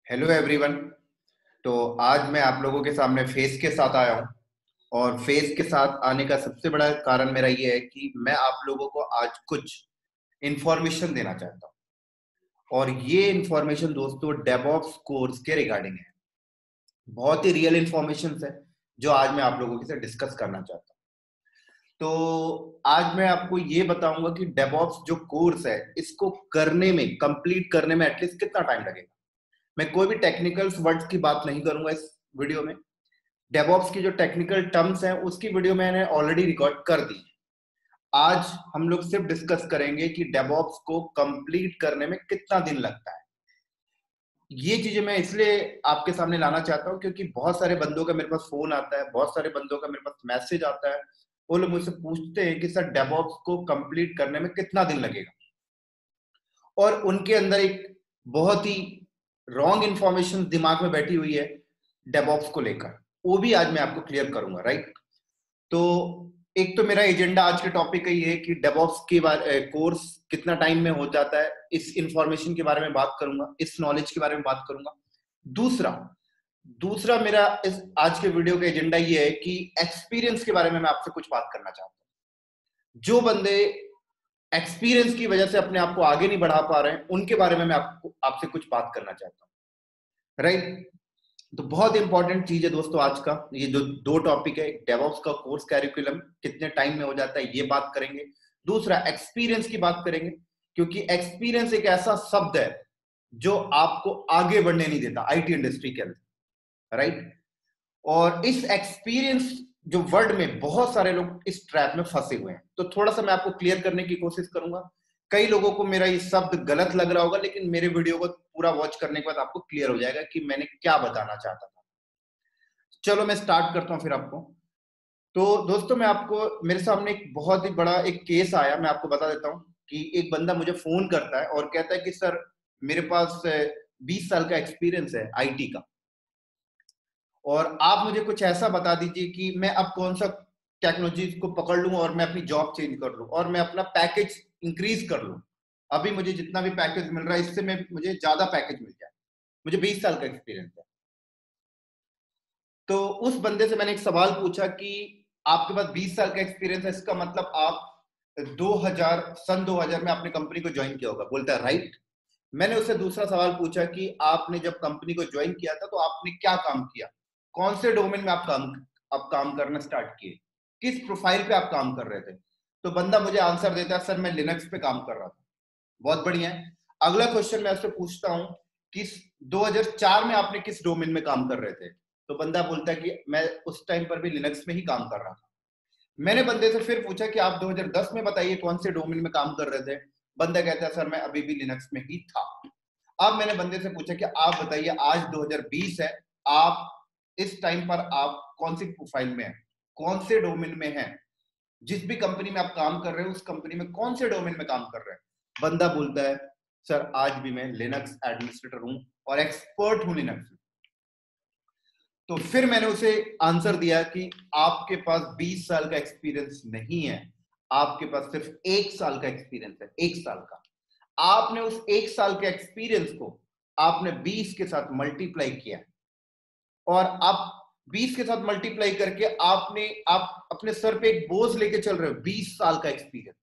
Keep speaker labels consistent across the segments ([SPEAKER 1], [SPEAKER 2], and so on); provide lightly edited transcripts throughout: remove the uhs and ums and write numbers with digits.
[SPEAKER 1] Hello everyone. तो आज मैं आप लोगों के सामने फेस के साथ आया हूँ। और फेस के साथ आने का सबसे बड़ा कारण मेरा ये है कि मैं आप लोगों को आज कुछ इंफॉर्मेशन देना चाहता हूँ। और ये इंफॉर्मेशन दोस्तों डेवऑप्स कोर्स के रिगार्डिंग है। बहुत ही रियल इंफॉर्मेशन है जो आज मैं आप लोगों के साथ डिस्कस करना चाहता हूँ। तो आज मैं आपको ये बताऊंगा कि डेवऑप्स जो कोर्स है इसको करने में, कंप्लीट करने में एटलीस्ट कितना टाइम लगेगा। मैं कोई भी टेक्निकल वर्ड्स की बात नहीं करूंगा इस वीडियो में। डेवऑप्स की जो टेक्निकल टर्म्स हैं उसकी वीडियो मैंने ऑलरेडी रिकॉर्ड कर दी। आज हम लोग सिर्फ डिस्कस करेंगे कि डेवऑप्स को कंप्लीट करने में कितना दिन लगता है। ये चीजें मैं इसलिए आपके सामने लाना चाहता हूं क्योंकि बहुत सारे बंदों का मेरे पास फोन आता है, बहुत सारे बंदों का मेरे पास मैसेज आता है। वो लोग मुझसे पूछते हैं कि सर डेवऑप्स को कंप्लीट करने में कितना दिन लगेगा। और उनके अंदर एक बहुत ही रॉन्ग इंफॉर्मेशन दिमाग में बैठी हुई है डेवऑप्स को लेकर। वो भी आज मैं आपको क्लियर करूंगा, राइट। तो एक तो मेरा एजेंडा आज के टॉपिक का ये है कि डेवऑप्स के बारे कोर्स कितना टाइम में हो जाता है, इस इंफॉर्मेशन के बारे में बात करूंगा, इस नॉलेज के बारे में बात करूंगा। दूसरा दूसरा मेरा इस आज के वीडियो का एजेंडा ये है कि एक्सपीरियंस के बारे में मैं आपसे कुछ बात करना चाहता हूं। जो बंदे एक्सपीरियंस की वजह से अपने आप को आगे नहीं बढ़ा पा रहे हैं उनके बारे में मैं आपसे कुछ बात करना चाहता हूं, राइट। तो बहुत इंपॉर्टेंट चीज है दोस्तों आज का ये जो दो टॉपिक है। डेवऑप्स का कोर्स कैरिकुलम कितने टाइम में हो जाता है ये बात करेंगे। दूसरा एक्सपीरियंस की बात करेंगे क्योंकि एक्सपीरियंस एक ऐसा शब्द है जो आपको आगे बढ़ने नहीं देता आईटी इंडस्ट्री के अंदर, राइट। और इस एक्सपीरियंस जो वर्ड में बहुत सारे लोग इस ट्रैप में फंसे हुए हैं, तो थोड़ा सा मैं आपको क्लियर करने की कोशिश करूंगा। कई लोगों को मेरा ये शब्द गलत लग रहा होगा लेकिन मेरे वीडियो को पूरा वॉच करने के बाद आपको क्लियर हो जाएगा कि मैंने क्या बताना चाहता था। चलो मैं स्टार्ट करता हूं फिर आपको। तो दोस्तों मैं आपको, मेरे सामने एक बहुत ही बड़ा एक केस आया, मैं आपको बता देता हूं कि एक बंदा मुझे फोन करता है और कहता है कि सर मेरे पास 20 साल का एक्सपीरियंस है आईटी का, और आप मुझे कुछ ऐसा बता दीजिए कि मैं अब कौन सा टेक्नोलॉजी को पकड़ लूं और मैं अपनी जॉब चेंज कर लूं और मैं अपना पैकेज इंक्रीज कर लूं। अभी मुझे जितना भी पैकेज मिल रहा है इससे मैं मुझे ज्यादा पैकेज मिल जाए। मुझे 20 साल का एक्सपीरियंस है। तो उस बंदे से मैंने एक सवाल पूछा कि आपके पास 20 साल का एक्सपीरियंस है, इसका मतलब आप 2000 में आपने कंपनी को ज्वाइन किया होगा। बोलता है राइट। मैंने उससे दूसरा सवाल पूछा कि आपने जब कंपनी को ज्वाइन किया था तो आपने क्या काम किया, कौन से डोमेन में आप काम करना स्टार्ट किए, किस प्रोफाइल पे आप काम कर रहे थे। तो बंदा मुझे आंसर देता है सर मैं लिनक्स पे काम कर रहा था। बहुत बढ़िया है। अगला क्वेश्चन मैं उससे पूछता हूँ कि 2004 में आपने किस डोमेन में काम कर रहे थे। तो बंदा बोलता है कि मैं उस टाइम पर भी लिनक्स में ही काम कर रहा था। मैंने बंदे से फिर पूछा कि आप 2010 में बताइए कौन से डोमेन में काम कर रहे थे। बंदा कहता है सर मैं अभी भी लिनक्स में ही था। अब मैंने बंदे से पूछा कि आप बताइए आज 2020 है, आप इस टाइम पर आप कौन सी प्रोफाइल में हैं, कौन से डोमेन में हैं, जिस भी कंपनी में आप काम कर रहे हो उस कंपनी में कौन से डोमेन में काम कर रहे हैं। बंदा बोलता है सर आज भी मैं लिनक्स एडमिनिस्ट्रेटर हूं और एक्सपर्ट हूं लिनक्स में। तो फिर मैंने उसे आंसर दिया कि आपके पास 20 साल का एक्सपीरियंस नहीं है, आपके पास सिर्फ 1 साल का एक्सपीरियंस है, 1 साल का। आपने उस 1 साल के एक्सपीरियंस को आपने 20 के साथ मल्टीप्लाई किया और आप 20 के साथ मल्टीप्लाई करके आप अपने सर पे एक बोझ लेके चल रहे हो, 20 साल का एक्सपीरियंस।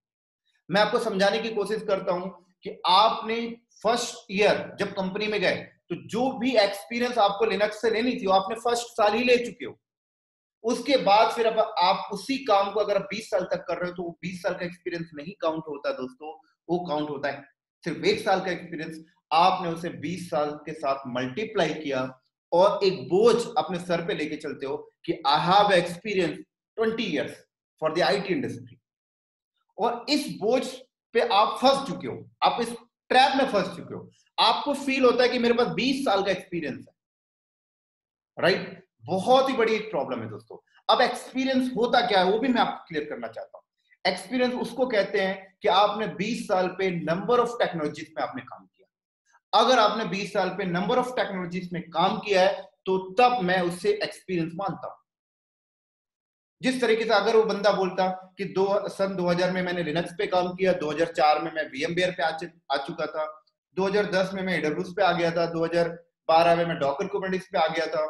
[SPEAKER 1] मैं आपको समझाने की कोशिश करता हूं कि आपने फर्स्ट ईयर जब कंपनी में गए तो जो भी एक्सपीरियंस आपको लिनक्स से लेनी थी वो आपने फर्स्ट साल ही ले चुके हो। उसके बाद फिर अब आप उसी काम को अगर 20 साल तक कर रहे हो तो वो 20 साल का एक्सपीरियंस नहीं काउंट होता दोस्तों। वो काउंट होता है सिर्फ 1 साल का एक्सपीरियंस। आपने उसे 20 साल के साथ मल्टीप्लाई किया और एक बोझ अपने सर पे लेके चलते हो कि I have experience 20 years for the IT industry. और इस बोझ पे आप फंस चुके हो, आप इस ट्रैप में फंस चुके हो। आपको फील होता है कि मेरे पास 20 साल का एक्सपीरियंस है, राइट। बहुत ही बड़ी एक प्रॉब्लम है दोस्तों। अब एक्सपीरियंस होता क्या है वो भी मैं आपको क्लियर करना चाहता हूं। एक्सपीरियंस उसको कहते हैं कि आपने 20 साल पे नंबर ऑफ टेक्नोलॉजीज में आपने काम किया। अगर आपने 20 साल पे नंबर ऑफ टेक्नोलॉजीज में काम किया है तो तब मैं उससे एक्सपीरियंस मानता हूं। जिस तरीके से अगर वो बंदा बोलता कि सन 2000 में मैंने लिनक्स पे काम किया, 2004 में मैं वीएमवेयर पे आ चुका था, 2010 में मैं एडब्ल्यूएस पे आ गया था, 2012 में मैं डॉकर कुबरनेटिस पे आ गया था,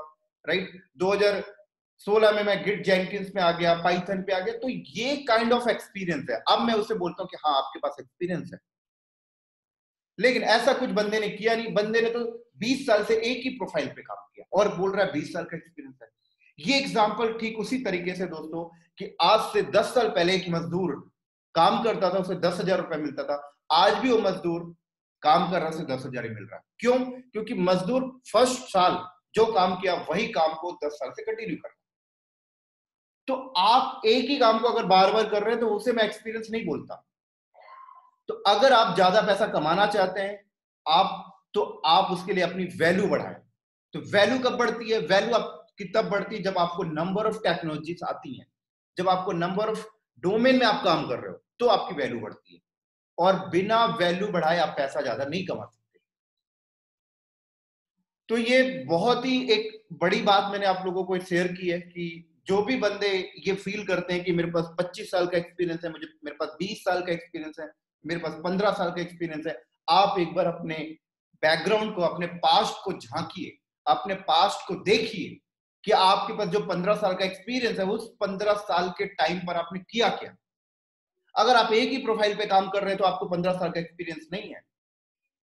[SPEAKER 1] राइट, 2016 में मैं गिट जेनकिंस में आ गया, पाइथन पे आ गया। तो ये काइंड ऑफ एक्सपीरियंस है। अब मैं उससे बोलता हूँ कि हाँ आपके पास एक्सपीरियंस है, लेकिन ऐसा कुछ बंदे ने किया नहीं। बंदे ने तो 20 साल से एक ही प्रोफाइल पे काम किया और बोल रहा है 20 साल का एक्सपीरियंस है। ये एग्जांपल ठीक उसी तरीके से दोस्तों कि आज से 10 साल पहले एक मजदूर काम करता था, उसे 10,000 रुपए मिलता था। आज भी वो मजदूर काम कर रहा है, उसे 10,000 ही मिल रहा है। क्यों? क्योंकि मजदूर फर्स्ट साल जो काम किया वही काम को 10 साल से कंटिन्यू कर रहा है। तो आप एक ही काम को अगर बार बार कर रहे हैं तो उसे मैं एक्सपीरियंस नहीं बोलता। तो अगर आप ज्यादा पैसा कमाना चाहते हैं आप उसके लिए अपनी वैल्यू बढ़ाएं। तो वैल्यू कब बढ़ती है? वैल्यू आपकी तब बढ़ती है जब आपको नंबर ऑफ टेक्नोलॉजीज आती हैं, जब आपको नंबर ऑफ डोमेन में आप काम कर रहे हो, तो आपकी वैल्यू बढ़ती है। और बिना वैल्यू बढ़ाए आप पैसा ज्यादा नहीं कमा सकते। तो ये बहुत ही एक बड़ी बात मैंने आप लोगों को शेयर की है कि जो भी बंदे ये फील करते हैं कि मेरे पास 25 साल का एक्सपीरियंस है, मेरे पास 20 साल का एक्सपीरियंस है, मेरे पास 15 साल का एक्सपीरियंस है, आप एक बार अपने बैकग्राउंड को, अपने पास्ट को झांकिए, अपने पास्ट को देखिए कि आपके पास जो 15 साल का एक्सपीरियंस है उस 15 साल के टाइम पर आपने किया क्या। अगर आप एक ही प्रोफाइल पे काम कर रहे हैं तो आपको 15 साल का एक्सपीरियंस नहीं है।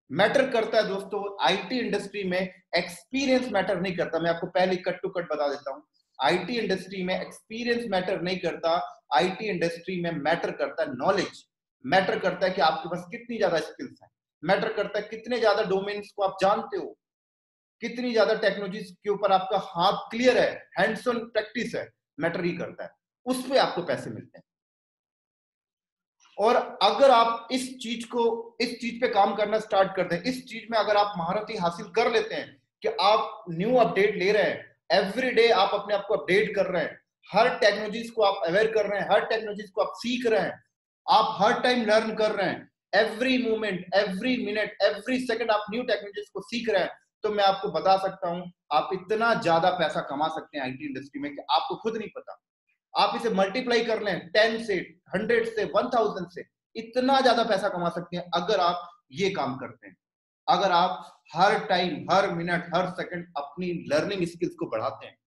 [SPEAKER 1] मैटर करता है दोस्तों, आईटी इंडस्ट्री में एक्सपीरियंस मैटर नहीं करता। मैं आपको पहले कट टू कट बता देता हूं, आईटी इंडस्ट्री में एक्सपीरियंस मैटर नहीं करता। आईटी इंडस्ट्री में मैटर करता है नॉलेज। मैटर करता है कि आपके पास कितनी ज्यादा स्किल्स हैं। मैटर करता है कितने ज्यादा डोमेन्स को आप जानते हो, कितनी ज्यादा टेक्नोलॉजीज के ऊपर आपका हाथ क्लियर है, हैंड्स ऑन प्रैक्टिस है। मैटर ही करता है, उस पे आपको पैसे मिलते हैं। और अगर आप इस चीज पे काम करना स्टार्ट करते हैं, इस चीज में अगर आप महारत हासिल कर लेते हैं कि आप न्यू अपडेट ले रहे हैं, एवरी डे आप अपने आप को अपडेट कर रहे हैं, हर टेक्नोलॉजीज को आप अवेयर कर रहे हैं, हर टेक्नोलॉजीज को आप सीख रहे हैं, आप हर टाइम लर्न कर रहे हैं, every moment, every minute, every second आप न्यू टेक्नोलॉजीज को सीख रहे हैं, तो मैं आपको बता सकता हूं आप इतना ज्यादा पैसा कमा सकते हैं आईटी इंडस्ट्री में कि आपको खुद नहीं पता। आप इसे मल्टीप्लाई कर लें 10 से, 100 से, 1000 से, इतना ज्यादा पैसा कमा सकते हैं अगर आप ये काम करते हैं। अगर आप हर टाइम, हर मिनट, हर सेकंड अपनी लर्निंग स्किल्स को बढ़ाते हैं,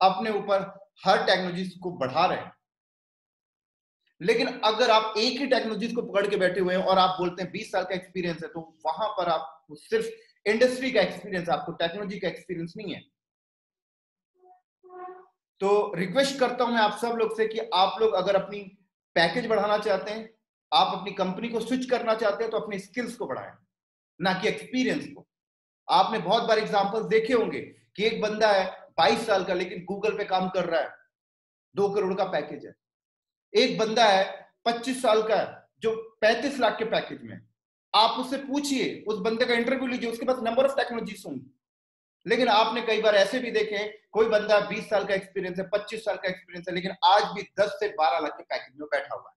[SPEAKER 1] अपने ऊपर हर टेक्नोलॉजी को बढ़ा रहे हैं। लेकिन अगर आप एक ही टेक्नोलॉजी को पकड़ के बैठे हुए हैं और आप बोलते हैं 20 साल का एक्सपीरियंस है, तो वहां पर आप सिर्फ इंडस्ट्री का एक्सपीरियंस, आपको टेक्नोलॉजी का एक्सपीरियंस नहीं है। तो रिक्वेस्ट करता हूं मैं आप सब लोग से कि आप लोग अगर अपनी पैकेज बढ़ाना चाहते हैं, आप अपनी कंपनी को स्विच करना चाहते हैं, तो अपनी स्किल्स को बढ़ाएं, ना कि एक्सपीरियंस को। आपने बहुत बार एग्जांपल्स देखे होंगे कि एक बंदा है 22 साल का लेकिन गूगल पे काम कर रहा है, 2 करोड़ का पैकेज है। एक बंदा है 25 साल का है जो 35 लाख के पैकेज में। आप उससे पूछिए, उस बंदे का इंटरव्यू लीजिए, उसके पास नंबर ऑफ टेक्नोलॉजीज होंगी। लेकिन आपने कई बार ऐसे भी देखे, कोई बंदा 20 साल का एक्सपीरियंस है, 25 साल का एक्सपीरियंस है, लेकिन आज भी 10 से 12 लाख के पैकेज में बैठा हुआ है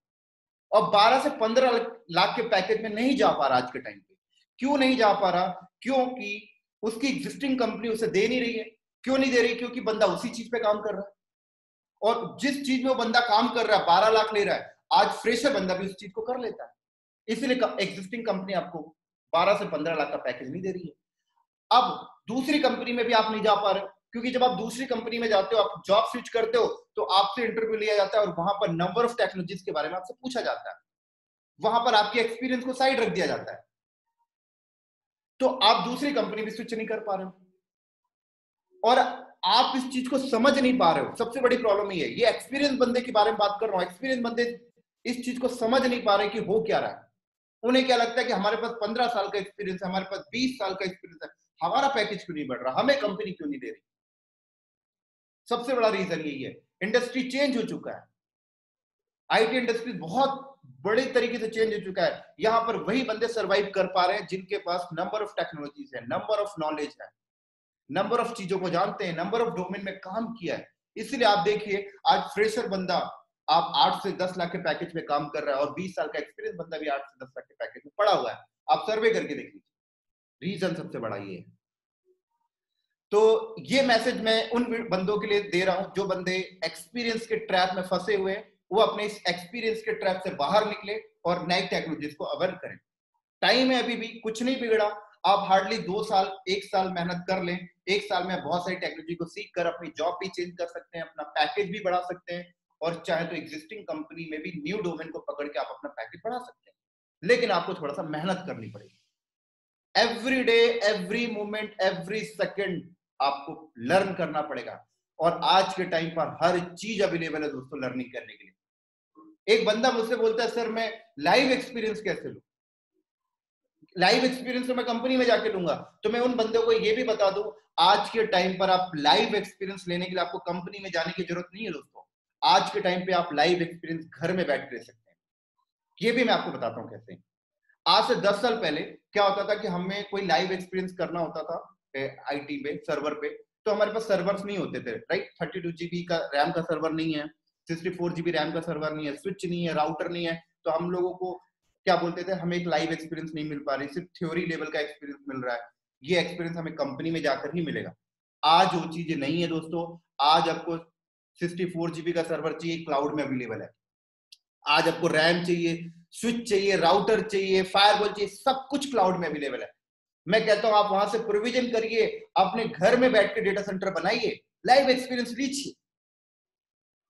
[SPEAKER 1] और 12 से 15 लाख के पैकेज में नहीं जा पा रहा आज के टाइम पे। क्यों नहीं जा पा रहा? क्योंकि उसकी एग्जिस्टिंग कंपनी उसे दे नहीं रही है। क्यों नहीं दे रही? क्योंकि बंदा उसी चीज पे काम कर रहा है, और जिस चीज में वो बंदा काम कर रहा है 12 लाख ले रहा है, आज फ्रेशर बंदा भी उस चीज को कर लेता है। इसलिए एग्जिस्टिंग कंपनी आपको 12 से 15 लाख का पैकेज नहीं दे रही है। अब दूसरी कंपनी में भी आप नहीं जा पा रहे हो, क्योंकि जब आप दूसरी कंपनी में जाते हो, आप जॉब स्विच करते हो, तो आपसे इंटरव्यू लिया जाता है और वहां पर नंबर ऑफ टेक्नोलॉजीज के बारे में आपसे पूछा जाता है। वहां पर आपके एक्सपीरियंस को साइड रख दिया जाता है, तो आप दूसरी कंपनी भी स्विच नहीं कर पा रहे हो और आप इस चीज को समझ नहीं पा रहे हो। सबसे बड़ी प्रॉब्लम ये है। ये एक्सपीरियंस बंदे के बारे में बात कर रहा हूं। एक्सपीरियंस बंदे इस चीज को समझ नहीं पा रहे कि हो क्या रहा है। उन्हें क्या लगता है कि हमारे पास 15 साल का एक्सपीरियंस है, हमारे पास 20 साल का एक्सपीरियंस है, हमारा पैकेज क्यों नहीं बढ़ रहा, हमें कंपनी क्यों नहीं दे रही। सबसे बड़ा रीजन यही है। इंडस्ट्री चेंज हो चुका है, आईटी इंडस्ट्री बहुत बड़े तरीके से चेंज हो चुका है। यहां पर वही बंदे सरवाइव कर पा रहे हैं जिनके पास नंबर ऑफ टेक्नोलॉजीज है, नंबर ऑफ नॉलेज है, नंबर ऑफ चीजों को जानते हैं, नंबर ऑफ डोमेन में काम किया है। इसलिए आप देखिए, आज फ्रेशर बंदा आप 8 से 10 लाख के पैकेज में काम कर रहा है और 20 साल का एक्सपीरियंस बंदा भी 8 से 10 लाख के पैकेज में पड़ा हुआ है। आप सर्वे करके देख लीजिए, रीजन सबसे बड़ा ये है। तो ये मैसेज मैं उन बंदों के लिए दे रहा हूं जो बंदे एक्सपीरियंस के ट्रैप में फंसे हुए, वो अपने इस एक्सपीरियंस के ट्रैप से बाहर निकले और नई टेक्नोलॉजीज को अवेयर करें। टाइम है, अभी भी कुछ नहीं बिगड़ा। आप हार्डली 2 साल 1 साल मेहनत कर लें, 1 साल में बहुत सारी टेक्नोलॉजी को सीख कर अपनी जॉब भी चेंज कर सकते हैं, अपना पैकेज भी बढ़ा सकते हैं, और चाहे तो एग्जिस्टिंग कंपनी में भी न्यू डोमेन को पकड़ के आप अपना पैकेज बढ़ा सकते हैं। लेकिन आपको थोड़ा सा मेहनत करनी पड़ेगी। Every day, every moment, every second आपको लर्न करना पड़ेगा, और आज के टाइम पर हर चीज अवेलेबल है दोस्तों लर्निंग करने के लिए। एक बंदा मुझसे बोलता है सर मैं लाइव एक्सपीरियंस कैसे लूं? लाइव एक्सपीरियंस तो मैं कंपनी में जाके लूंगा। तो मैं उन बंदों को ये भी बता दूं, आज के टाइम पर आप लाइव एक्सपीरियंस लेने के लिए आपको कंपनी में जाने की जरूरत नहीं है दोस्तों। आज के टाइम पे आप लाइव एक्सपीरियंस घर में बैठ के ले सकते हैं। ये भी मैं आपको बताता हूँ कैसे। आज से 10 साल पहले क्या होता था कि हमें कोई लाइव एक्सपीरियंस करना होता था आईटी में सर्वर पे, तो हमारे पास सर्वर्स नहीं होते थे, राइट। 32 GB का रैम का सर्वर नहीं है, 64 GB रैम का सर्वर नहीं है, स्विच नहीं है, राउटर नहीं है। तो हम लोगों को क्या बोलते थे, हमें एक लाइव एक्सपीरियंस नहीं मिल पा रही, सिर्फ थ्योरी लेवल का एक्सपीरियंस मिल रहा है। ये एक्सपीरियंस हमें कंपनी में जाकर ही मिलेगा। आज वो चीजें नहीं है दोस्तों। आज आपको 64 GB का सर्वर चाहिए, क्लाउड में अवेलेबल है। आज आपको रैम चाहिए, स्विच चाहिए, राउटर चाहिए, फायरवॉल चाहिए, सब कुछ क्लाउड में अवेलेबल है। मैं कहता हूं आप वहां से प्रोविजन करिए, अपने घर में बैठ के डेटा सेंटर बनाइए, लाइव एक्सपीरियंस लीजिए।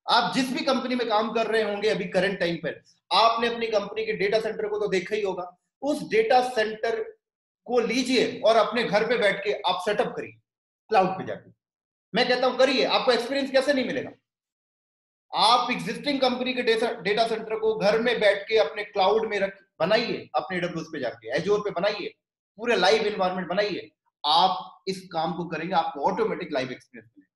[SPEAKER 1] आप जिस भी कंपनी में काम कर रहे होंगे अभी करंट टाइम पर, आपने अपनी कंपनी के डेटा सेंटर को तो देखा ही होगा। उस डेटा सेंटर को लीजिए और अपने घर पे बैठ के आप सेटअप करिए क्लाउड पे जाके। मैं कहता हूं करिए, आपको एक्सपीरियंस कैसे नहीं मिलेगा? आप एग्जिस्टिंग कंपनी के डेटा सेंटर को घर में बैठ के अपने क्लाउड में रख बनाइए, अपने AWS पे जाके एजोर पे बनाइए, पूरे लाइव एनवायरनमेंट बनाइए। आप इस काम को करेंगे, आपको ऑटोमेटिक लाइव एक्सपीरियंस मिलेगा।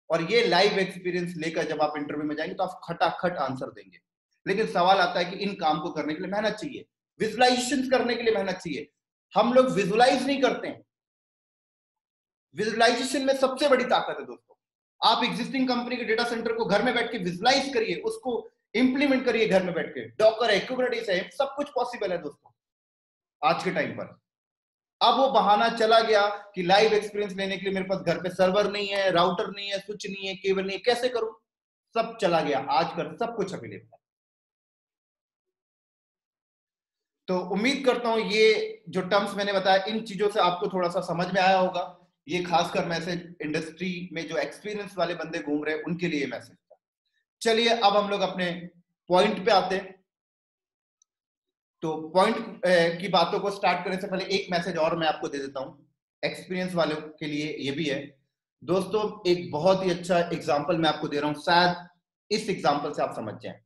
[SPEAKER 1] और ये लाइव एक्सपीरियंस लेकर जब आप इंटरव्यू में जाएंगे तो आप खटाखट आंसर देंगे। लेकिन सवाल आता है कि इन काम को करने के लिए मेहनत चाहिए, विजुलाइजेशन करने के लिए मेहनत चाहिए। हम लोग विजुलाइज नहीं करते हैं। विजुलाइजेशन में सबसे बड़ी ताकत है दोस्तों। आप एग्जिस्टिंग कंपनी के डेटा सेंटर को घर में बैठ के विजुलाइज करिए, उसको इंप्लीमेंट करिए घर में बैठ के। डॉकर है, कुबरनेटिस है, सब कुछ पॉसिबल है दोस्तों आज के टाइम पर। अब वो बहाना चला गया कि लाइव एक्सपीरियंस लेने के लिए मेरे पास घर पे सर्वर नहीं है, राउटर नहीं है, स्विच नहीं है, केबल नहीं है, कैसे करूं? सब चला गया, आजकल सब कुछ अवेलेबल है। तो उम्मीद करता हूं ये जो टर्म्स मैंने बताया, इन चीजों से आपको थोड़ा सा समझ में आया होगा। ये खासकर मैसेज इंडस्ट्री में जो एक्सपीरियंस वाले बंदे घूम रहे हैं उनके लिए मैसेज था। चलिए अब हम लोग अपने पॉइंट पे आते हैं। तो पॉइंट की बातों को स्टार्ट करने से पहले एक मैसेज और मैं आपको दे देता हूं, एक्सपीरियंस वालों के लिए ये भी है दोस्तों। एक बहुत ही अच्छा एग्जांपल मैं आपको दे रहा हूं, शायद इस एग्जांपल से आप समझ जाएं।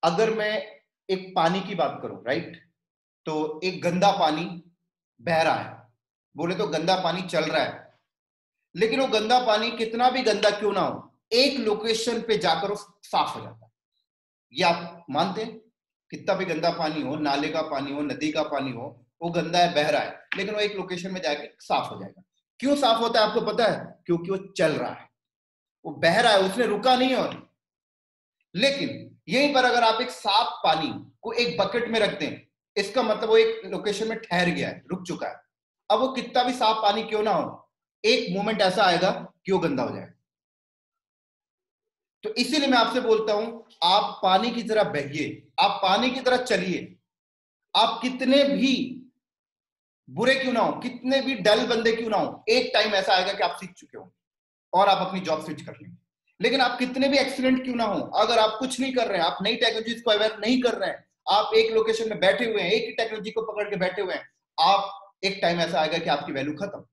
[SPEAKER 1] अगर मैं एक पानी की बात करूं, राइट, तो एक गंदा पानी बह रहा है, बोले तो गंदा पानी चल रहा है, लेकिन वो गंदा पानी कितना भी गंदा क्यों ना हो, एक लोकेशन पे जाकर वो साफ हो जाता है। ये आप मानते हैं? कितना भी गंदा पानी हो, नाले का पानी हो, नदी का पानी हो, वो गंदा है, बह रहा है, लेकिन वो एक लोकेशन में जाके साफ हो जाएगा। क्यों साफ होता है आपको पता है? क्योंकि वो चल रहा है, वो बह रहा है, उसने रुका नहीं है। लेकिन यहीं पर अगर आप एक साफ पानी को एक बकेट में रख दें, इसका मतलब वो एक लोकेशन में ठहर गया है, रुक चुका है। अब वो कितना भी साफ पानी क्यों ना हो, एक मोमेंट ऐसा आएगा कि वो गंदा हो जाएगा। तो इसीलिए मैं आपसे बोलता हूं, आप पानी की तरह बहिए, आप पानी की तरह चलिए। आप कितने भी बुरे क्यों ना हो, कितने भी डल बंदे क्यों ना हो, एक टाइम ऐसा आएगा कि आप सीख चुके हो और आप अपनी जॉब स्विच कर लेंगे। लेकिन आप कितने भी एक्सीलेंट क्यों ना हो, अगर आप कुछ नहीं कर रहे हैं, आप नई टेक्नोलॉजी को अवेयर नहीं कर रहे हैं, आप एक लोकेशन में बैठे हुए हैं, एक ही टेक्नोलॉजी को पकड़ के बैठे हुए हैं, आप एक टाइम ऐसा आएगा कि आपकी वैल्यू खत्म।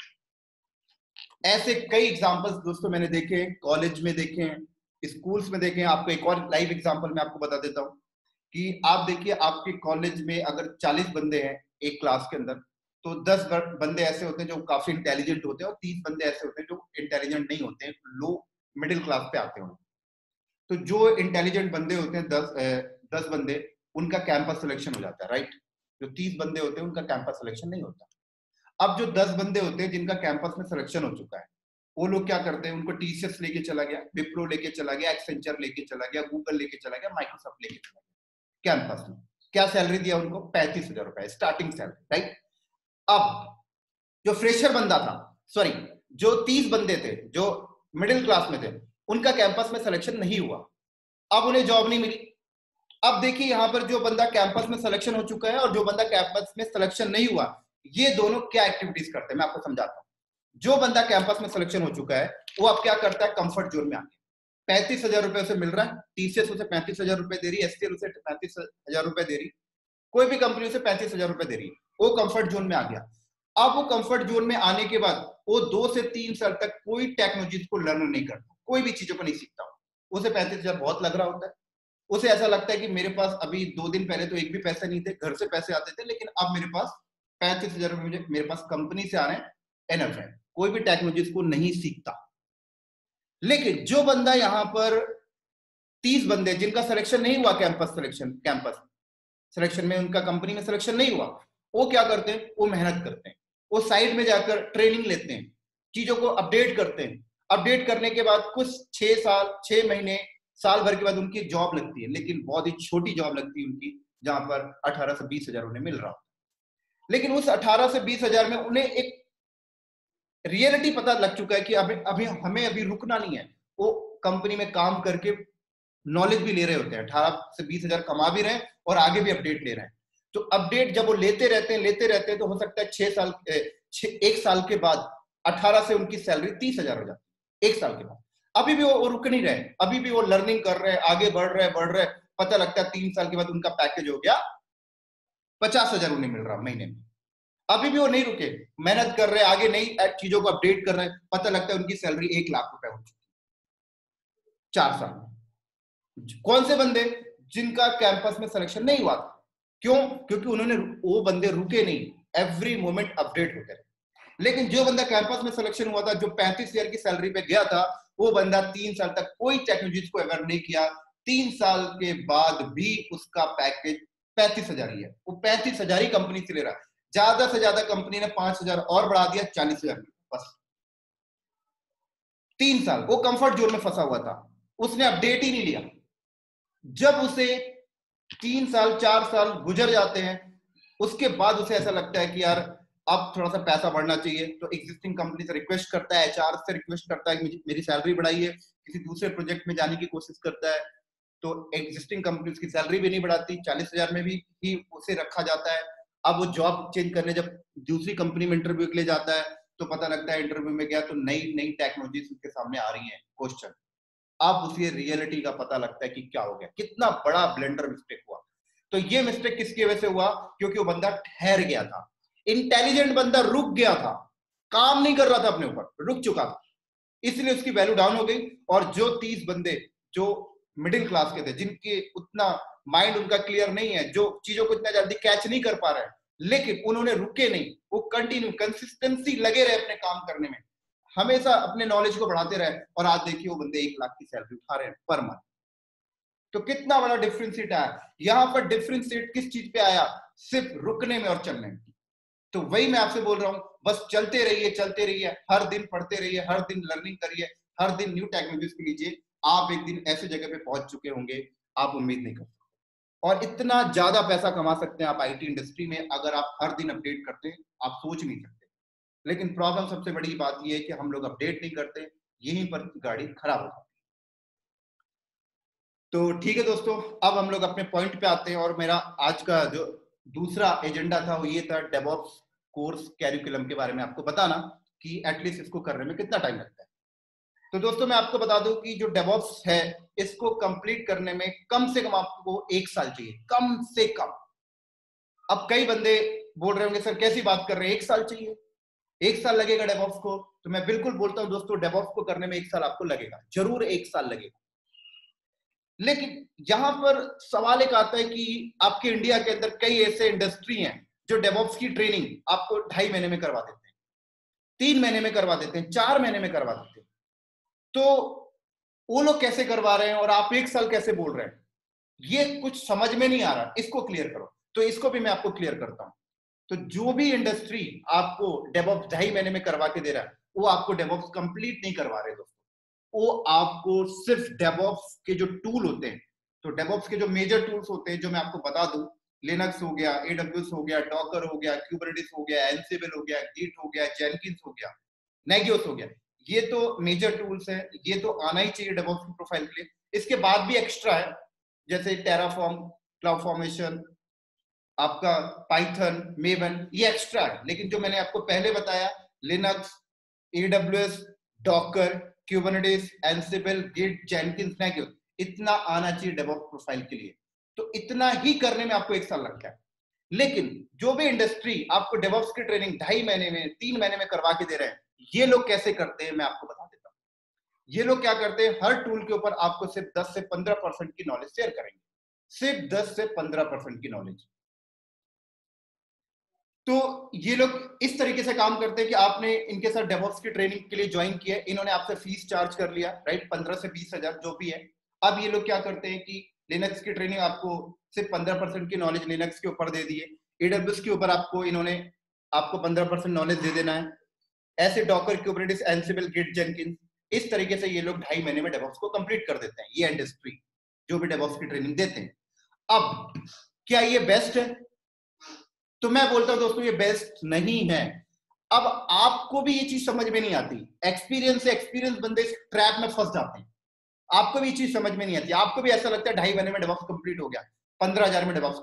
[SPEAKER 1] ऐसे कई एग्जांपल्स दोस्तों मैंने देखे, कॉलेज में देखे हैं, स्कूल्स में देखे हैं। आपको एक और लाइव एग्जांपल मैं आपको बता देता हूं कि आप देखिए, आपके कॉलेज में अगर 40 बंदे हैं एक क्लास के अंदर, तो 10 बंदे ऐसे होते हैं जो काफी इंटेलिजेंट होते हैं, और 30 बंदे ऐसे होते हैं जो इंटेलिजेंट नहीं होते हैं, लो मिडिल क्लास पे आते हैं। तो जो इंटेलिजेंट बंदे होते हैं, 10 बंदे, उनका कैंपस सिलेक्शन हो जाता है, राइट। जो 30 बंदे होते हैं उनका कैंपस सिलेक्शन नहीं होता। अब जो 10 बंदे होते हैं जिनका कैंपस में सिलेक्शन हो चुका है, वो लोग क्या करते हैं, उनको टीसीएस लेके चला गया, विप्रो लेके चला गया, एक्सेंचर लेके चला गया, गूगल लेके चला गया, माइक्रोसॉफ्ट लेके चला गया कैंपस में। क्या सैलरी दिया उनको? 35,000 रुपए स्टार्टिंग सैलरी, राइट। अब जो फ्रेशर बंदा था, सॉरी, जो 30 बंदे थे जो मिडिल क्लास में थे, उनका कैंपस में सिलेक्शन नहीं हुआ। अब उन्हें जॉब नहीं मिली। अब देखिए यहाँ पर जो बंदा कैंपस में सिलेक्शन हो चुका है और जो बंदा कैंपस में सिलेक्शन नहीं हुआ, ये दोनों क्या एक्टिविटीज करते हैं मैं आपको समझाता हूँ। जो बंदा कैंपस में सिलेक्शन हो चुका है वो अब क्या करता है, कंफर्ट जोन में आके 35,000 रुपए उसे मिल रहा है, टीसीएस उसे 35,000 रुपए दे रही है, एसटीएल उसे 35,000 रुपए दे रही, कोई भी कंपनी उसे 35,000 रुपए दे रही है, वो कंफर्ट जोन में आ गया। अब वो कंफर्ट जोन में आने के बाद वो 2 से 3 साल तक कोई टेक्नोलॉजी को लर्न नहीं करता, कोई भी चीजों को नहीं सीखता। उसे 35,000 बहुत लग रहा होता है, उसे ऐसा लगता है कि मेरे पास अभी 2 दिन पहले तो एक भी पैसे नहीं थे, घर से पैसे आते थे, लेकिन अब मेरे पास 35,000 रुपए मुझे मेरे पास कंपनी से आ रहे हैं, एनफ है, कोई भी टेक्नोलॉजी को नहीं सीखता। लेकिन जो बंदा यहाँ पर 30 बंदे जिनका सिलेक्शन नहीं हुआ, कैंपस सिलेक्शन में उनका कंपनी में सिलेक्शन नहीं हुआ, वो क्या करते हैं, वो मेहनत करते हैं, वो साइड में जाकर ट्रेनिंग लेते हैं, चीजों को अपडेट करते हैं। अपडेट करने के बाद कुछ 6 साल 6 महीने साल भर के बाद उनकी जॉब लगती है, लेकिन बहुत ही छोटी जॉब लगती है उनकी, जहां पर 18 से 20,000 उन्हें मिल रहा है। लेकिन उस 18 से 20,000 में उन्हें एक रियलिटी पता लग चुका है कि अभी अभी हमें अभी रुकना नहीं है। वो कंपनी में काम करके नॉलेज भी ले रहे होते हैं, 18 से 20,000 कमा भी रहे हैं और आगे भी अपडेट ले रहे हैं। तो अपडेट जब वो लेते रहते हैं तो हो सकता है 1 साल के बाद 18 से उनकी सैलरी 30,000 हो जाती है, 1 साल के बाद। अभी भी वो रुक नहीं रहे, अभी भी वो लर्निंग कर रहे हैं, आगे बढ़ रहे, पता लगता है 3 साल के बाद उनका पैकेज हो गया 50,000 उन्हें मिल रहा महीने में। अभी भी वो नहीं रुके, मेहनत कर रहे, आगे नई चीजों को अपडेट कर रहे हैं, पता लगता है उनकी सैलरी 1 लाख रुपए हो चुकी 4 साल में। कौन से बंदे, जिनका कैंपस में सिलेक्शन नहीं हुआ था। क्यों? क्योंकि उन्होंने, वो बंदे रुके नहीं, एवरी मोमेंट अपडेट होते रहे। लेकिन जो बंदा कैंपस में सिलेक्शन हुआ था, जो 35,000 की सैलरी पे गया था, वो बंदा 3 साल तक कोई टेक्नोलॉजी को अवेयर नहीं किया। 3 साल के बाद भी उसका पैकेज 35,000 ही है, वो 35,000 ही कंपनी से ले रहा है। ज्यादा से ज्यादा कंपनी ने 5,000 और बढ़ा दिया, 40,000 बस। 3 साल वो कंफर्ट जोन में फंसा हुआ था, उसने अपडेट ही नहीं लिया। जब उसे 3 साल 4 साल गुजर जाते हैं, उसके बाद उसे ऐसा लगता है कि यार अब थोड़ा सा पैसा बढ़ना चाहिए, तो एग्जिस्टिंग कंपनी से रिक्वेस्ट करता है, एचआर से रिक्वेस्ट करता है कि मेरी सैलरी बढ़ाइए, किसी दूसरे प्रोजेक्ट में जाने की कोशिश करता है, तो एग्जिस्टिंग कंपनी उसकी सैलरी भी नहीं बढ़ाती, 40,000 में भी ही उसे रखा जाता है। अब वो जॉब चेंज करने जब दूसरी कंपनी में इंटरव्यू के लिए जाता है, तो पता लगता है इंटरव्यू में गया तो नई नई टेक्नोलॉजी उसके सामने आ रही है, क्वेश्चन। अब उसे रियलिटी का पता लगता है कि क्या हो गया, कितना बड़ा ब्लेंडर मिस्टेक हुआ। तो ये मिस्टेक किसकी वजह से हुआ? क्योंकि वो बंदा ठहर गया था, इंटेलिजेंट बंदा रुक गया था, काम नहीं कर रहा था अपने ऊपर, रुक चुका था, इसलिए उसकी वैल्यू डाउन हो गई। और जो 30 बंदे जो मिडिल क्लास के थे, जिनके उतना माइंड उनका क्लियर नहीं है, जो चीजों को इतना जल्दी कैच नहीं कर पा रहे हैं, लेकिन उन्होंने रुके नहीं, वो कंटिन्यू कंसिस्टेंसी लगे रहे अपने काम करने में, हमेशा अपने नॉलेज को बढ़ाते रहे, और आज देखिए वो बंदे 1 लाख की सैलरी उठा रहे हैं पर मंथ। तो कितना बड़ा डिफरेंशिएट आया यहां पर। डिफरेंशिएट किस चीज पे आया? सिर्फ रुकने में और चलने में। तो वही मैं आपसे बोल रहा हूं, बस चलते रहिए, हर दिन पढ़ते रहिए, हर दिन लर्निंग करिए, हर दिन न्यू टेक्नोलॉजीज को लीजिए। आप एक दिन ऐसे जगह पे पहुंच चुके होंगे, आप उम्मीद नहीं कर सकते। और इतना ज्यादा पैसा कमा सकते हैं आप आईटी इंडस्ट्री में, अगर आप हर दिन अपडेट करते हैं, आप सोच नहीं सकते। लेकिन प्रॉब्लम सबसे बड़ी बात यह है कि हम लोग अपडेट नहीं करते, यहीं पर गाड़ी खराब हो जाती है। तो ठीक है दोस्तों, अब हम लोग अपने पॉइंट पे आते हैं, और मेरा आज का जो दूसरा एजेंडा था वो ये था, डेवऑप्स कोर्स कैरिकुलम के बारे में आपको बताना कि एटलीस्ट इसको करने में कितना टाइम लगता है। तो दोस्तों मैं आपको बता दूं कि जो डेवऑप्स है, इसको कंप्लीट करने में कम से कम आपको 1 साल चाहिए, कम से कम। अब कई बंदे बोल रहे होंगे सर कैसी बात कर रहे हैं, 1 साल चाहिए, 1 साल लगेगा डेवऑप्स को? तो मैं बिल्कुल बोलता हूं दोस्तों, डेवऑप्स को करने में 1 साल आपको लगेगा, जरूर 1 साल लगेगा। लेकिन यहां पर सवाल एक आता है कि आपके इंडिया के अंदर कई ऐसे इंडस्ट्री हैं जो डेवऑप्स की ट्रेनिंग आपको 2.5 महीने में करवा देते हैं, 3 महीने में करवा देते हैं, 4 महीने में करवा देते हैं। तो वो लोग कैसे करवा रहे हैं और आप 1 साल कैसे बोल रहे हैं? ये कुछ समझ में नहीं आ रहा, इसको क्लियर करो। तो इसको भी मैं आपको क्लियर करता हूं। तो जो भी इंडस्ट्री आपको डेवऑप्स 2.5 महीने में करवा के दे रहा है, वो आपको डेवऑप्स कंप्लीट नहीं करवा रहे दोस्तों। वो आपको सिर्फ डेवऑप्स के जो टूल होते हैं, तो डेवऑप्स के जो मेजर टूल्स होते हैं, जो मैं आपको बता दूं, लिनक्स हो गया, एडब्ल्यूएस हो गया, डॉकर हो गया, क्यूबरनेटिस हो गया, एनसिबल हो गया, गिट हो गया, जेनकिंस हो गया, नेगियोस हो गया, ये तो मेजर टूल्स हैं, ये तो आना ही चाहिए डेवऑप्स की प्रोफाइल के लिए। इसके बाद भी एक्स्ट्रा है, जैसे टेराफॉर्म, क्लाउड फॉर्मेशन, आपका पाइथन, मेवन, ये एक्स्ट्रा है। लेकिन जो मैंने आपको पहले बताया, Linux, AWS, Docker, Kubernetes, Ansible, Git, Jenkins, macro, इतना आना चाहिए डेवऑप्स प्रोफाइल के लिए। तो इतना ही करने में आपको 1 साल लगता है। लेकिन जो भी इंडस्ट्री आपको डेवऑप्स की ट्रेनिंग 2.5 महीने में, 3 महीने में करवा के दे रहे हैं, ये लोग कैसे करते हैं मैं आपको बता देता हूँ। ये लोग क्या करते हैं, हर टूल के ऊपर आपको सिर्फ 10 से 15% की नॉलेज शेयर करेंगे, सिर्फ 10 से 15% की नॉलेज। तो ये लोग इस तरीके से काम करते हैं कि आपने इनके साथ डेवऑप्स की ट्रेनिंग के लिए ज्वाइन किया, इन्होंने आपसे फीस चार्ज कर लिया, राइट, 15 से 20 हजार जो भी है। अब ये लोग क्या करते हैं कि लिनक्स की ट्रेनिंग आपको सिर्फ 15% की नॉलेज लिनक्स के ऊपर दे दिए, एडब्ल्यूएस के ऊपर आपको इन्होंने आपको 15% नॉलेज दे देना है, ऐसे Docker, Kubernetes, Ansible, Git, Jenkins, इस तरीके से ये लोग 2.5 महीने में डेवऑप्स को कंप्लीट कर देते हैं। ये इंडस्ट्री जो भी डेवऑप्स की ट्रेनिंग देते हैं। अब क्या ये बेस्ट है? तो मैं बोलता हूं दोस्तों, ये बेस्ट नहीं है। अब आपको भी ये चीज समझ में नहीं आती, एक्सपीरियंस से एक्सपीरियंस बंदे इस ट्रैप में फंस जाते हैं। आपको भी ये चीज समझ में नहीं आती, आपको भी ऐसा लगता है 2.5 महीने में डेवऑप्स कंप्लीट हो गया, 15,000 में डेवऑप्स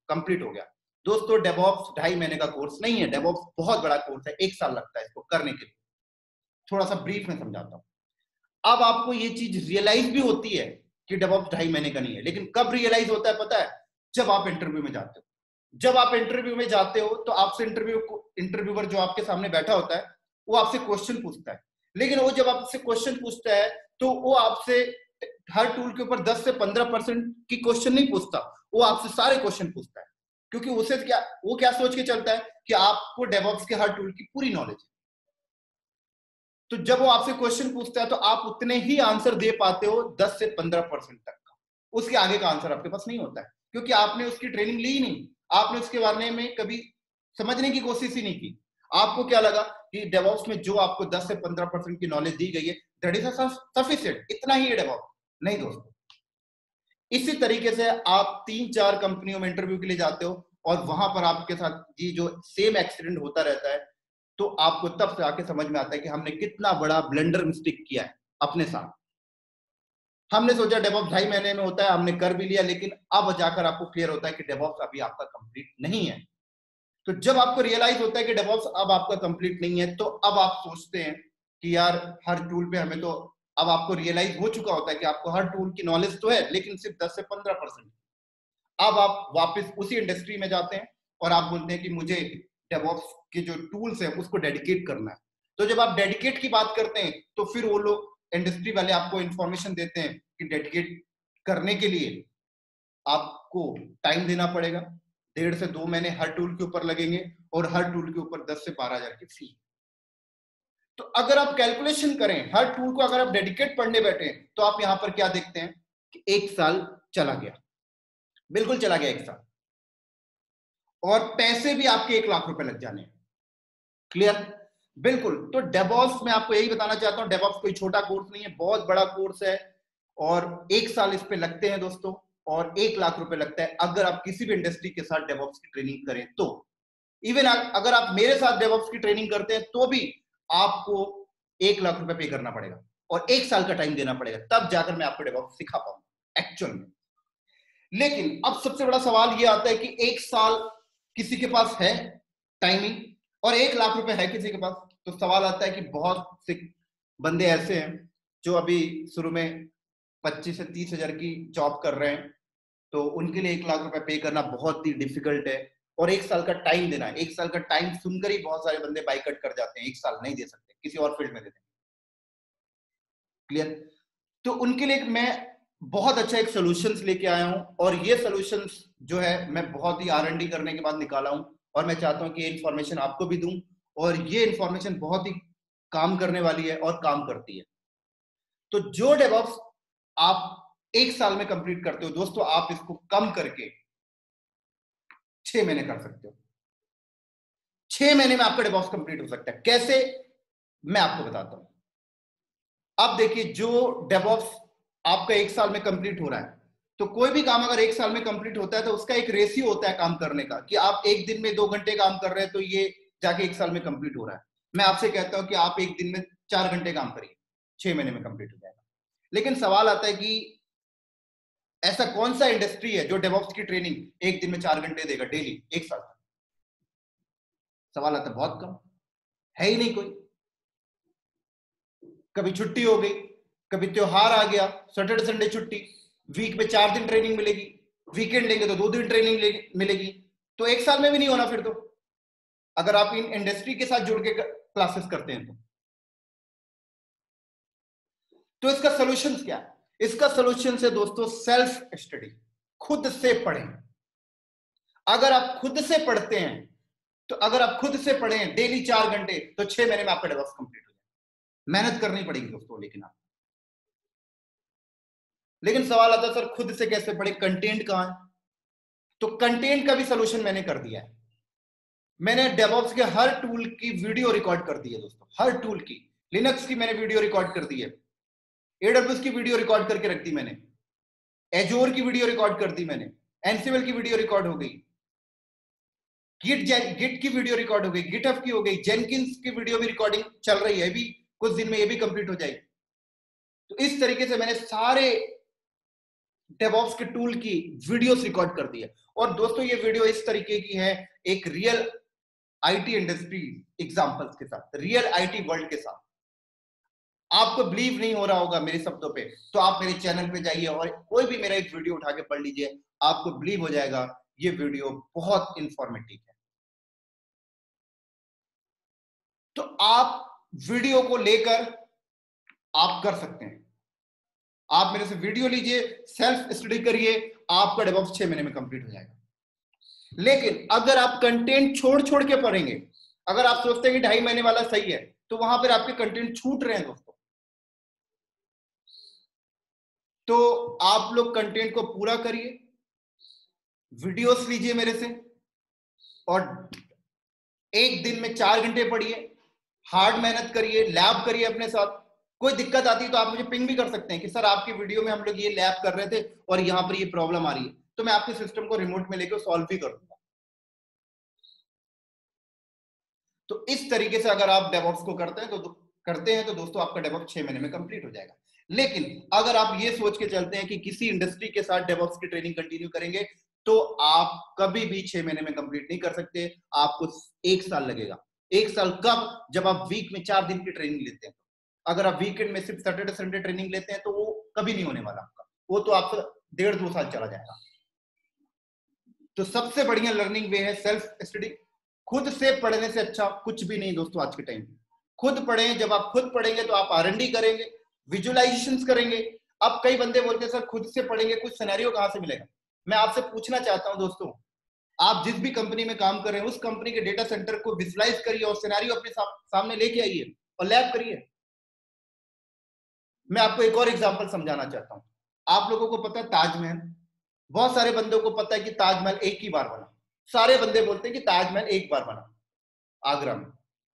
[SPEAKER 1] कंप्लीट हो गया। दोस्तों डेवऑप्स 2.5 महीने का कोर्स नहीं है, डेवऑप्स बहुत बड़ा कोर्स है, 1 साल लगता है इसको करने के लिए। थोड़ा सा ब्रीफ में समझाता हूं। अब आपको ये चीज रियलाइज भी होती है कि डेवऑप्स 2.5 महीने का नहीं है, लेकिन कब रियलाइज होता है पता है? जब आप इंटरव्यू में जाते हो। जब आप इंटरव्यू में जाते हो तो आपसे इंटरव्यूअर जो आपके सामने बैठा होता है वो आपसे क्वेश्चन पूछता है। लेकिन वो जब आपसे क्वेश्चन पूछता है तो वो आपसे हर टूल के ऊपर 10 से 15% की क्वेश्चन नहीं पूछता, वो आपसे सारे क्वेश्चन पूछता है। क्योंकि उसे क्या, वो क्या सोच के चलता है कि आपको डेवऑप्स के हर टूल की पूरी नॉलेज है। तो जब वो आपसे क्वेश्चन पूछता है तो आप उतने ही आंसर दे पाते हो 10 से 15% तक का, उसके आगे का आंसर आपके पास नहीं होता है, क्योंकि आपने उसकी ट्रेनिंग ली ही नहीं, आपने उसके बारे में कभी समझने की कोशिश ही नहीं की। आपको क्या लगा कि डेवऑप्स में जो आपको 10 से 15% की नॉलेज दी गई है दैट इज सफिशिएंट, इतना ही है डेवऑप्स। नहीं दोस्तों, इसी तरीके से आप 3-4 कंपनियों में इंटरव्यू के लिए जाते हो और वहां पर आपके साथ ये जो सेम एक्सीडेंट होता रहता है, तो आपको तब से आके समझ में आता है कि हमने कितना बड़ा ब्लंडर मिस्टेक किया है अपने साथ। हमने सोचा डेवऑप्स 2.5 महीने में होता है, हमने कर भी लिया, लेकिन अब जाकर आपको क्लियर होता है कि डेवऑप्स अभी आपका कंप्लीट नहीं है। तो जब आपको रियलाइज होता है कि डेवऑप्स अब आपका कंप्लीट नहीं है, तो अब आप सोचते हैं कि यार हर टूल पे हमें तो, अब आपको रियलाइज हो चुका होता है कि आपको हर टूल की नॉलेज तो है लेकिन सिर्फ 10 से 15%। अब आप वापस उसी इंडस्ट्री में जाते हैं और आप बोलते हैं कि मुझे डेवऑप्स के जो टूल्स हैं उसको डेडिकेट करना है। तो जब आप डेडिकेट की बात करते हैं तो फिर वो लोग इंडस्ट्री वाले आपको इंफॉर्मेशन देते हैं कि डेडिकेट करने के लिए आपको टाइम देना पड़ेगा, 1.5 से 2 महीने हर टूल के ऊपर लगेंगे और हर टूल के ऊपर 10 से 12,000 की फी। तो अगर आप कैलकुलेशन करें, हर टूल को अगर आप डेडिकेट पढ़ने बैठे तो आप यहां पर क्या देखते हैं कि 1 साल चला गया, बिल्कुल चला गया 1 साल, और पैसे भी आपके 1 लाख रुपए लग जाने। क्लियर? बिल्कुल। तो डेवऑप्स में आपको यही बताना चाहता हूं, डेवऑप्स कोई छोटा कोर्स नहीं है, बहुत बड़ा कोर्स है और 1 साल इस पे लगते हैं दोस्तों, और 1 लाख रुपए लगता है अगर आप किसी भी इंडस्ट्री के साथ डेवऑप्स की ट्रेनिंग करें तो। इवन अगर आप मेरे साथ डेवऑप्स की ट्रेनिंग करते हैं तो भी आपको 1 लाख रुपए पे करना पड़ेगा और 1 साल का टाइम देना पड़ेगा, तब जाकर मैं आपको डेवऑप्स सिखा पाऊंगा एक्चुअल में। लेकिन अब सबसे बड़ा सवाल ये आता है कि 1 साल किसी के पास है टाइमिंग और 1 लाख रुपए है किसी के पास। तो सवाल आता है कि बहुत से बंदे ऐसे हैं जो अभी शुरू में 25 से 30 हजार की जॉब कर रहे हैं, तो उनके लिए 1 लाख रुपए पे करना बहुत ही डिफिकल्ट है, और 1 साल का टाइम देना है। 1 साल का टाइम सुनकर ही बहुत सारे बंदे बाइकआउट कर जाते हैं, 1 साल नहीं दे सकते, किसी और फील्ड में देते हैं। क्लियर? तो उनके लिए मैं बहुत अच्छा एक सॉल्यूशंस लेके आया हूं, और ये सॉल्यूशंस जो है मैं बहुत ही R&D करने के बाद निकाला हूं, और मैं चाहता हूं कि ये इन्फॉर्मेशन आपको भी दूं, और ये इन्फॉर्मेशन बहुत ही काम करने वाली है और काम करती है। तो जो डेवऑप्स आप 1 साल में कंप्लीट करते हो दोस्तों, आप इसको कम करके 6 महीने कर सकते हो। 6 महीने में आपका डेवऑप्स कंप्लीट हो सकता है। कैसे? मैं आपको बताता हूं। अब देखिए, जो डेवऑप्स आपका 1 साल में कंप्लीट हो रहा है, तो कोई भी काम अगर 1 साल में कंप्लीट होता है तो उसका एक रेशियो होता है काम करने का, कि आप एक दिन में 2 घंटे काम कर रहे हैं तो ये जाके 1 साल में कंप्लीट हो रहा है। मैं आपसे कहता हूं कि आप एक दिन में 4 घंटे काम करिए, 6 महीने में कंप्लीट हो जाएगा। लेकिन सवाल आता है कि ऐसा कौन सा इंडस्ट्री है जो डेवऑप्स की ट्रेनिंग एक दिन में 4 घंटे देगा डेली, एक साल तक? सवाल आता है, बहुत कम, है ही नहीं कोई। कभी छुट्टी हो गई, कभी त्योहार आ गया, सैटरडे संडे छुट्टी, वीक में 4 दिन ट्रेनिंग मिलेगी, वीकेंड लेंगे तो 2 दिन ट्रेनिंग मिलेगी, तो एक साल में भी नहीं होना फिर तो, अगर आप इन इंडस्ट्री के साथ जुड़ के क्लासेस करते हैं तो इसका सोल्यूशन क्या है? इसका सोल्यूशन है दोस्तों सेल्फ स्टडी, खुद से पढ़ें। अगर आप खुद से पढ़ते हैं, तो अगर आप खुद से पढ़ें डेली 4 घंटे, तो 6 महीने में आपका डेवलप कंप्लीट हो जाए। मेहनत करनी पड़ेगी दोस्तों, लेकिन सवाल आता है सर खुद से कैसे पढ़े, कंटेंट कहां है? तो कंटेंट का भी सोल्यूशन मैंने कर दिया है। मैंने डेवऑप्स के हर टूल की वीडियो रिकॉर्ड कर दी है दोस्तों, हर टूल की। लिनक्स की मैंने वीडियो रिकॉर्ड कर दी है, एडब्ल्यूएस की वीडियो रिकॉर्ड करके रख दी मैंने, एजोर की वीडियो रिकॉर्ड कर दी मैंने, एनसीएल की वीडियो रिकॉर्ड हो गई, गिट की वीडियो रिकॉर्ड हो गई, गिटहब की हो गई, जेनकिंस की वीडियो भी रिकॉर्डिंग चल रही है, अभी कुछ दिन में ये भी कंप्लीट हो जाएगी। तो इस तरीके से मैंने सारे डेवऑप्स के टूल की वीडियोस रिकॉर्ड कर दी है। और दोस्तों ये वीडियो इस तरीके की है, एक रियल आईटी इंडस्ट्री एग्जांपल्स के साथ, रियल आईटी वर्ल्ड के साथ। आपको बिलीव नहीं हो रहा होगा मेरे शब्दों पे, तो आप मेरे चैनल पे जाइए और कोई भी मेरा एक वीडियो उठा के पढ़ लीजिए, आपको बिलीव हो जाएगा ये वीडियो बहुत इंफॉर्मेटिव है। तो आप वीडियो को लेकर आप कर सकते हैं, आप मेरे से वीडियो लीजिए, सेल्फ स्टडी करिए, आपका डेवऑप्स 6 महीने में कंप्लीट हो जाएगा। लेकिन अगर आप कंटेंट छोड़ छोड़ के पढ़ेंगे, अगर आप सोचते हैं कि 2.5 महीने वाला सही है, तो वहां पर आपके कंटेंट छूट रहे हैं दोस्तों। तो आप लोग कंटेंट को पूरा करिए, वीडियोस लीजिए मेरे से, और एक दिन में 4 घंटे पढ़िए, हार्ड मेहनत करिए, लैब करिए अपने साथ। कोई दिक्कत आती है तो आप मुझे पिंग भी कर सकते हैं कि सर आपकी वीडियो में हम लोग ये लैब कर रहे थे और यहाँ पर ये प्रॉब्लम आ रही है, तो मैं आपके सिस्टम को रिमोट में लेकर सॉल्व भी कर दूंगा। तो इस तरीके से अगर आप डेवऑप्स को करते हैं तो दोस्तों आपका डेवऑप्स 6 महीने में कंप्लीट हो जाएगा। लेकिन अगर आप ये सोच के चलते हैं कि किसी इंडस्ट्री के साथ डेवऑप्स की ट्रेनिंग कंटिन्यू करेंगे, तो आप कभी भी 6 महीने में कंप्लीट नहीं कर सकते, आपको 1 साल लगेगा। 1 साल कब? जब आप वीक में 4 दिन की ट्रेनिंग लेते हैं। अगर आप वीकेंड में सिर्फ सैटरडे संडे ट्रेनिंग लेते हैं तो वो कभी नहीं होने वाला आपका, वो तो आपका 1.5-2 साल चला जाएगा। तो सबसे बढ़िया लर्निंग वे है सेल्फ स्टडी। खुद से पढ़ने से अच्छा कुछ भी नहीं दोस्तों आज के टाइम में। खुद पढ़ें, जब आप खुद पढ़ेंगे तो आप R&D करेंगे, विजुअलाइजेशंस करेंगे। अब कई बंदे बोलते हैं सर खुद से पढ़ेंगे, कुछ सिनेरियो कहां से मिलेगा? मैं आपसे पूछना चाहता हूं दोस्तों, आप जिस भी कंपनी में काम कर रहे हैं उस कंपनी के डेटा सेंटर को विजुअलाइज करिए और सिनेरियो अपने सामने लेके आइए और लैब करिए। मैं आपको एक और एग्जांपल समझाना चाहता हूं। आप लोगों को पता है ताजमहल, बहुत सारे बंदों को पता है कि ताजमहल एक ही बार बना। सारे बंदे बोलते हैं कि ताजमहल एक बार बना आगरा में।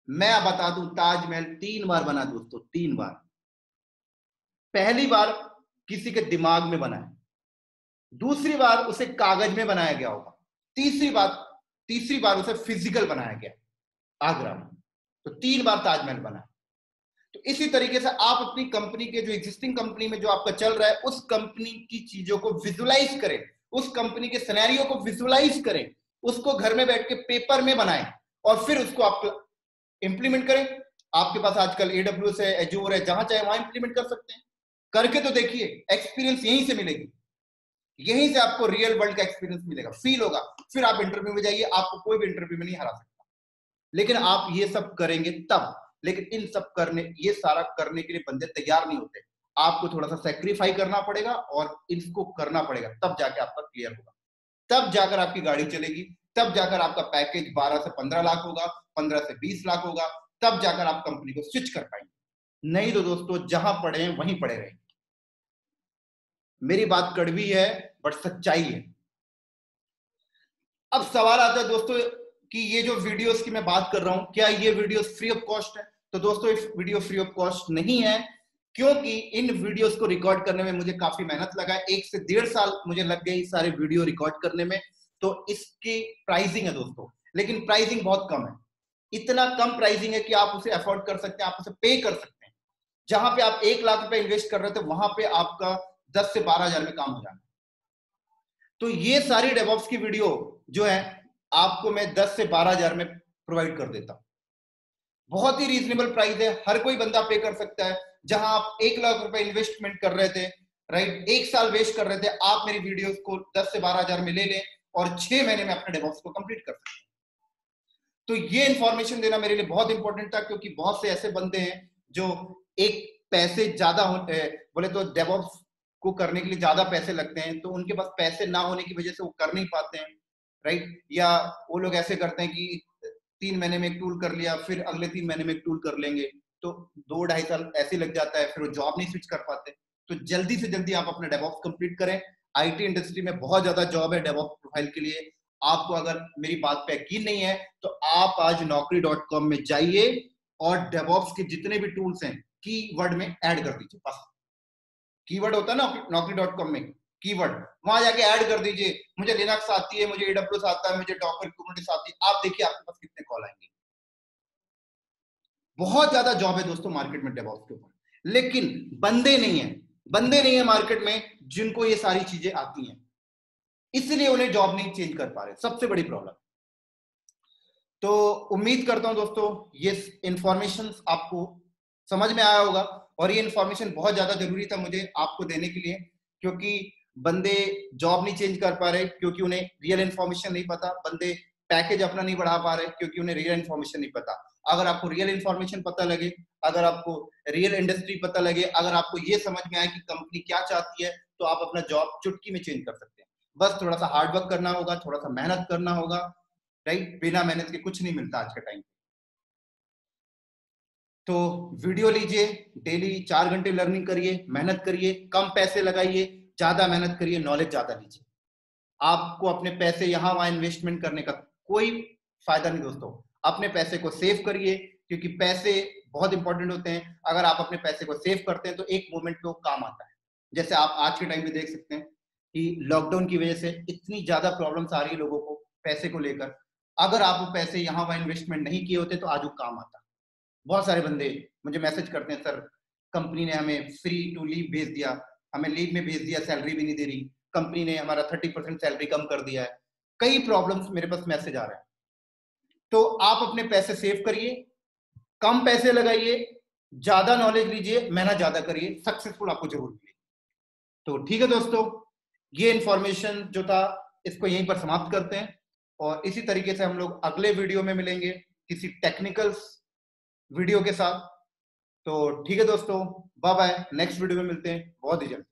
[SPEAKER 1] मैं बता दूं ताजमहल 3 बार बना दोस्तों, 3 बार। पहली बार किसी के दिमाग में बना है, दूसरी बार उसे कागज में बनाया गया होगा, तीसरी बार उसे फिजिकल बनाया गया आगरा में। तो 3 बार ताजमहल बना है। तो इसी तरीके से आप अपनी कंपनी के जो एग्जिस्टिंग कंपनी में जो आपका चल रहा है उस कंपनी की चीजों को विजुअलाइज करें, उस कंपनी के सिनेरियो को विजुअलाइज करें, उसको घर में बैठ के पेपर में बनाएं और फिर उसको आप इंप्लीमेंट करें। आपके पास आजकल AWS है, एजोर है, जहां चाहे वहां इंप्लीमेंट कर सकते हैं। करके तो देखिए, एक्सपीरियंस यहीं से मिलेगी, यहीं से आपको रियल वर्ल्ड का एक्सपीरियंस मिलेगा, फील होगा। फिर आप इंटरव्यू में जाइए, आपको कोई भी इंटरव्यू में नहीं हरा सकता। लेकिन आप ये सब करेंगे तब। लेकिन इन सब करने, ये सारा करने के लिए बंदे तैयार नहीं होते। आपको थोड़ा सा सेक्रीफाई करना पड़ेगा और इसको करना पड़ेगा, तब जाके आपका क्लियर होगा, तब जाकर आपकी गाड़ी चलेगी, तब जाकर आपका पैकेज 12 से 15 लाख होगा, 15 से 20 लाख होगा, तब जाकर आप कंपनी को स्विच कर पाएंगे। नहीं तो दोस्तों जहां पड़े हैं वहीं पड़े रहेंगे। मेरी बात कड़वी है बट सच्चाई है। अब सवाल आता है दोस्तों कि ये जो वीडियोस की मैं बात कर रहा हूं, क्या ये वीडियोस फ्री ऑफ कॉस्ट है? तो दोस्तों ये वीडियो फ्री ऑफ कॉस्ट नहीं है, क्योंकि इन वीडियोस को रिकॉर्ड करने में मुझे काफी मेहनत लगा है। 1 से 1.5 साल मुझे लग गई सारे वीडियो रिकॉर्ड करने में। तो इसकी प्राइसिंग है दोस्तों, लेकिन प्राइसिंग बहुत कम है। इतना कम प्राइसिंग है कि आप उसे अफोर्ड कर सकते हैं, आप उसे पे कर सकते हैं। जहां पे आप 1 लाख रुपए इन्वेस्ट कर रहे थे, वहां पे आपका 10 से 12 हजार में काम हो जाना है। तो ये सारी डेवऑप्स की वीडियो जो है आपको मैं 10 से 12 हजार में प्रोवाइड कर देता हूं। बहुत ही रीजनेबल प्राइस है, हर कोई बंदा पे कर सकता है। जहां आप 1 लाख रुपए इन्वेस्टमेंट कर रहे थे, राइट, 1 साल वेस्ट कर रहे थे, आप मेरी वीडियोस को 10 से 12 हजार में ले लें और 6 महीने में अपने डेवऑप्स को कंप्लीट कर सकते हैं। तो ये इंफॉर्मेशन देना मेरे लिए बहुत इंपॉर्टेंट था, क्योंकि बहुत से ऐसे बंदे हैं जो एक पैसे ज्यादा होते हैं, बोले तो डेवऑप्स को करने के लिए ज्यादा पैसे लगते हैं, तो उनके पास पैसे ना होने की वजह से वो कर नहीं पाते हैं, राइट। या वो लोग ऐसे करते हैं कि 3 महीने में एक टूल कर लिया, फिर अगले 3 महीने में एक टूल कर लेंगे, तो 2-2.5 साल ऐसे लग जाता है, फिर वो जॉब नहीं स्विच कर पाते। तो जल्दी से जल्दी आप अपना डेवऑप्स कंप्लीट करें। आईटी इंडस्ट्री में बहुत ज्यादा जॉब है डेवऑप्स प्रोफाइल के लिए। आपको अगर मेरी बात पे यकीन नहीं है तो आप आज naukri.com में जाइए और डेवऑप्स के जितने भी टूल्स हैं कीवर्ड में ऐड कर दीजिए। बस कीवर्ड होता है ना naukri.com में, कीवर्ड, वहां जाके ऐड कर दीजिए, मुझे लिनक्स आती है, मुझे एडब्ल्यूएस आता है, मुझे डॉकर कुबरनेटिस आती है। आप देखिए आपके पास कितने कॉल आएंगे। बहुत ज्यादा जॉब है दोस्तों मार्केट में डेवऑप्स के ऊपर, लेकिन बंदे नहीं है, बंदे नहीं है मार्केट में जिनको ये सारी चीजें आती हैं, इसलिए उन्हें जॉब नहीं चेंज कर पा रहे, सबसे बड़ी प्रॉब्लम। तो उम्मीद करता हूं दोस्तों ये इंफॉर्मेशन आपको समझ में आया होगा, और ये इंफॉर्मेशन बहुत ज्यादा जरूरी था मुझे आपको देने के लिए, क्योंकि बंदे जॉब नहीं चेंज कर पा रहे क्योंकि उन्हें रियल इंफॉर्मेशन नहीं पता, बंदे पैकेज अपना नहीं बढ़ा पा रहे क्योंकि उन्हें रियल इंफॉर्मेशन नहीं पता। अगर आपको रियल इंफॉर्मेशन पता लगे, अगर आपको रियल इंडस्ट्री पता लगे, अगर आपको ये समझ में आए कि कंपनी क्या चाहती है, तो आप अपना जॉब चुटकी में चेंज कर सकते हैं। बस थोड़ा सा हार्ड वर्क करना होगा, थोड़ा सा मेहनत करना होगा, राइट। बिना मेहनत के कुछ नहीं मिलता आज के टाइम। तो वीडियो लीजिए, डेली 4 घंटे लर्निंग करिए, मेहनत करिए, कम पैसे लगाइए, ज्यादा मेहनत करिए, नॉलेज ज्यादा लीजिए। आपको अपने पैसे यहाँ वहां इन्वेस्टमेंट करने का कोई फायदा नहीं दोस्तों। अपने पैसे को सेव करिए, क्योंकि पैसे बहुत इंपॉर्टेंट होते हैं। अगर आप अपने पैसे को सेव करते हैं तो एक मोमेंट पे वो काम आता है। जैसे आप आज के टाइम पे देख सकते हैं कि लॉकडाउन की वजह से इतनी ज्यादा प्रॉब्लम्स आ रही है लोगों को पैसे को लेकर। अगर आप वो पैसे यहाँ वहां इन्वेस्टमेंट नहीं किए होते तो आज वो काम आता। बहुत सारे बंदे मुझे मैसेज करते हैं, सर कंपनी ने हमें फ्री टू लीव भेज दिया, हमें लीव में भेज दिया, सैलरी भी नहीं दे रही, कंपनी ने हमारा 30% सैलरी कम कर दिया है। कई प्रॉब्लम्स मेरे पास मैसेज आ रहे हैं। तो आप अपने पैसे सेव करिए, कम पैसे लगाइए, ज्यादा नॉलेज लीजिए, मेहनत ज्यादा करिए, सक्सेसफुल आपको जरूर मिलेगी। तो ठीक है दोस्तों, ये इंफॉर्मेशन जो था इसको यहीं पर समाप्त करते हैं, और इसी तरीके से हम लोग अगले वीडियो में मिलेंगे किसी टेक्निकल वीडियो के साथ। तो ठीक है दोस्तों, बाय बाय, नेक्स्ट वीडियो में मिलते हैं बहुत ही जल्द।